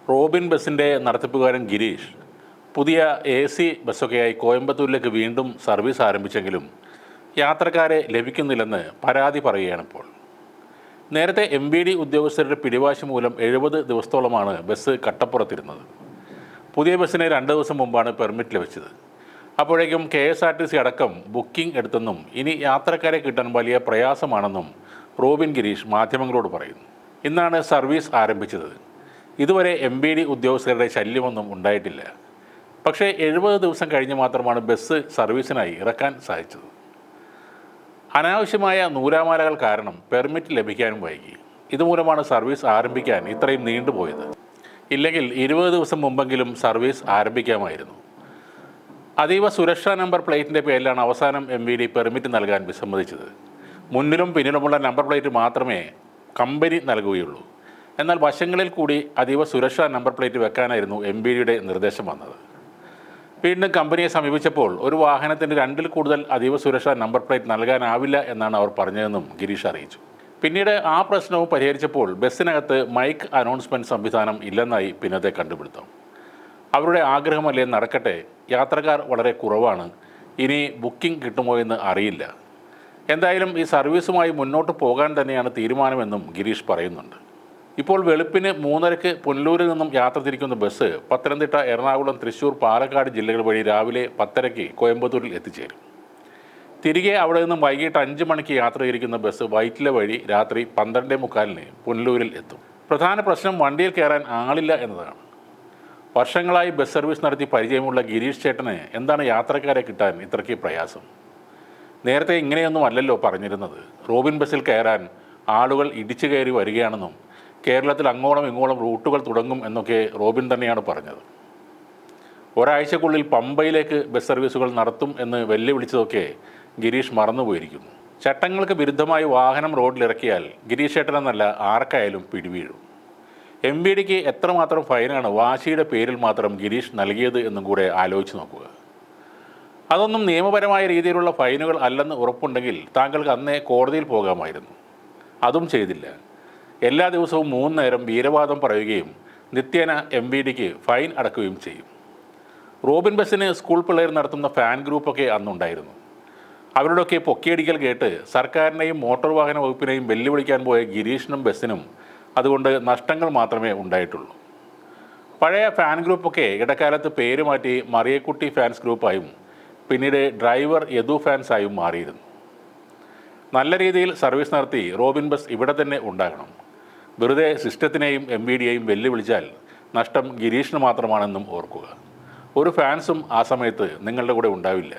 Robin ബസിൻ്റെ നടത്തിപ്പുകാരൻ Girish പുതിയ AC ബസ്സൊക്കെയായി കോയമ്പത്തൂരിലേക്ക് വീണ്ടും service ആരംഭിച്ചെങ്കിലും യാത്രക്കാരെ ലഭിക്കുന്നില്ലെന്ന് പരാതി പറയുകയാണിപ്പോൾ. നേരത്തെ MVD ഉദ്യോഗസ്ഥരുടെ പിടിവാശി മൂലം 70 ദിവസത്തോളമാണ് ബസ് കട്ടപ്പുറത്തിരുന്നത്. പുതിയ ബസ്സിന് 2 ദിവസം മുമ്പാണ് പെർമിറ്റ് ലഭിച്ചത്. അപ്പോഴേക്കും KSRTC അടക്കം ബുക്കിംഗ് എടുത്തെന്നും ഇനി യാത്രക്കാരെ കിട്ടാൻ വലിയ പ്രയാസമാണെന്നും റോബിൻ ഗിരീഷ് മാധ്യമങ്ങളോട് പറയുന്നു. ഇന്നാണ് സർവീസ് ആരംഭിച്ചത്. ഇതുവരെ MVD ഉദ്യോഗസ്ഥരുടെ ശല്യമൊന്നും ഉണ്ടായിട്ടില്ല. പക്ഷേ 70 ദിവസം കഴിഞ്ഞ് മാത്രമാണ് ബസ് സർവീസിനായി ഇറക്കാൻ സാധിച്ചത്. അനാവശ്യമായ നൂലാമാലകൾ കാരണം പെർമിറ്റ് ലഭിക്കാനും വൈകി. ഇതുമൂലമാണ് സർവീസ് ആരംഭിക്കാൻ ഇത്രയും നീണ്ടുപോയത്. ഇല്ലെങ്കിൽ 20 ദിവസം മുമ്പെങ്കിലും സർവീസ് ആരംഭിക്കാമായിരുന്നു. അതീവ സുരക്ഷാ നമ്പർ പ്ലേറ്റിൻ്റെ പേരിലാണ് അവസാനം MVD പെർമിറ്റ് നൽകാൻ വിസമ്മതിച്ചത്. മുന്നിലും പിന്നിലുമുള്ള നമ്പർ പ്ലേറ്റ് മാത്രമേ കമ്പനി നൽകുകയുള്ളൂ. എന്നാൽ വശങ്ങളിൽ കൂടി അതീവ സുരക്ഷാ നമ്പർ പ്ലേറ്റ് വെക്കാനായിരുന്നു MVDയുടെ നിർദ്ദേശം വന്നത്. വീണ്ടും കമ്പനിയെ സമീപിച്ചപ്പോൾ ഒരു വാഹനത്തിന് 2-ൽ കൂടുതൽ അതീവ സുരക്ഷാ നമ്പർ പ്ലേറ്റ് നൽകാനാവില്ല എന്നാണ് അവർ പറഞ്ഞതെന്നും ഗിരീഷ് അറിയിച്ചു. പിന്നീട് ആ പ്രശ്നവും പരിഹരിച്ചപ്പോൾ ബസ്സിനകത്ത് മൈക്ക് അനൗൺസ്മെൻറ്റ് സംവിധാനം ഇല്ലെന്നായി പിന്നത്തെ കണ്ടുപിടുത്തം. അവരുടെ ആഗ്രഹമല്ലേ നടക്കട്ടെ, യാത്രക്കാർ വളരെ കുറവാണ്, ഇനി ബുക്കിംഗ് കിട്ടുമോ എന്ന് അറിയില്ല. എന്തായാലും ഈ സർവീസുമായി മുന്നോട്ട് പോകാൻ തന്നെയാണ് തീരുമാനമെന്നും ഗിരീഷ് പറയുന്നുണ്ട്. ഇപ്പോൾ വെളുപ്പിന് 3:30 പുനലൂരിൽ നിന്നും യാത്ര തിരിക്കുന്ന ബസ് പത്തനംതിട്ട, എറണാകുളം, തൃശ്ശൂർ, പാലക്കാട് ജില്ലകൾ വഴി രാവിലെ 10:30 കോയമ്പത്തൂരിൽ എത്തിച്ചേരും. തിരികെ അവിടെ നിന്നും വൈകിട്ട് 5 മണിക്ക് യാത്ര തിരിക്കുന്ന ബസ് വൈറ്റില വഴി രാത്രി 12:45 പുനലൂരിൽ എത്തും. പ്രധാന പ്രശ്നം വണ്ടിയിൽ കയറാൻ ആളില്ല എന്നതാണ്. വർഷങ്ങളായി ബസ് സർവീസ് നടത്തി പരിചയമുള്ള ഗിരീഷ് ചേട്ടന് എന്താണ് യാത്രക്കാരെ കിട്ടാൻ ഇത്രയ്ക്ക് പ്രയാസം? നേരത്തെ ഇങ്ങനെയൊന്നും അല്ലല്ലോ പറഞ്ഞിരുന്നത്. റോബിൻ ബസ്സിൽ കയറാൻ ആളുകൾ ഇടിച്ചു കയറി വരികയാണെന്നും കേരളത്തിൽ അങ്ങോളം ഇങ്ങോളം റൂട്ടുകൾ തുടങ്ങും എന്നൊക്കെ റോബിൻ തന്നെയാണ് പറഞ്ഞത്. ഒരാഴ്ചക്കുള്ളിൽ പമ്പയിലേക്ക് ബസ് സർവീസുകൾ നടത്തും എന്ന് വെല്ലുവിളിച്ചതൊക്കെ ഗിരീഷ് മറന്നുപോയിരിക്കുന്നു. ചട്ടങ്ങൾക്ക് വിരുദ്ധമായി വാഹനം റോഡിലിറക്കിയാൽ ഗിരീഷ് ചേട്ടനെന്നല്ല ആർക്കായാലും പിടിവീഴും. MVDക്ക് എത്രമാത്രം ഫൈനാണ് വാശിയുടെ പേരിൽ മാത്രം ഗിരീഷ് നൽകിയത് എന്നും കൂടെ ആലോചിച്ച് നോക്കുക. അതൊന്നും നിയമപരമായ രീതിയിലുള്ള ഫൈനുകൾ അല്ലെന്ന് ഉറപ്പുണ്ടെങ്കിൽ താങ്കൾക്ക് അന്നേ കോടതിയിൽ പോകാമായിരുന്നു. അതും ചെയ്തില്ല. എല്ലാ ദിവസവും 3 നേരം വീരവാദം പറയുകയും നിത്യേന MVDക്ക് ഫൈൻ അടക്കുകയും ചെയ്യും. റോബിൻ ബസ്സിന് സ്കൂൾ പിള്ളേർ നടത്തുന്ന ഫാൻ ഗ്രൂപ്പൊക്കെ അന്നുണ്ടായിരുന്നു. അവരുടെയൊക്കെ പൊക്കിയടിക്കൽ കേട്ട് സർക്കാരിനെയും മോട്ടോർ വാഹന വകുപ്പിനെയും വെല്ലുവിളിക്കാൻ പോയ ഗിരീഷിനും ബസ്സിനും അതുകൊണ്ട് നഷ്ടങ്ങൾ മാത്രമേ ഉണ്ടായിട്ടുള്ളൂ. പഴയ ഫാൻ ഗ്രൂപ്പൊക്കെ ഇടക്കാലത്ത് പേര് മാറ്റി മറിയക്കുട്ടി ഫാൻസ് ഗ്രൂപ്പായും പിന്നീട് ഡ്രൈവർ യദു ഫാൻസായും മാറിയിരുന്നു. നല്ല രീതിയിൽ സർവീസ് നടത്തി റോബിൻ ബസ് ഇവിടെ തന്നെ ഉണ്ടാകണം. വെറുതെ സിസ്റ്റത്തിനെയും MVDയെയും വെല്ലുവിളിച്ചാൽ നഷ്ടം ഗിരീഷിന് മാത്രമാണെന്നും ഓർക്കുക. ഒരു ഫാൻസും ആ സമയത്ത് നിങ്ങളുടെ കൂടെ ഉണ്ടാവില്ല.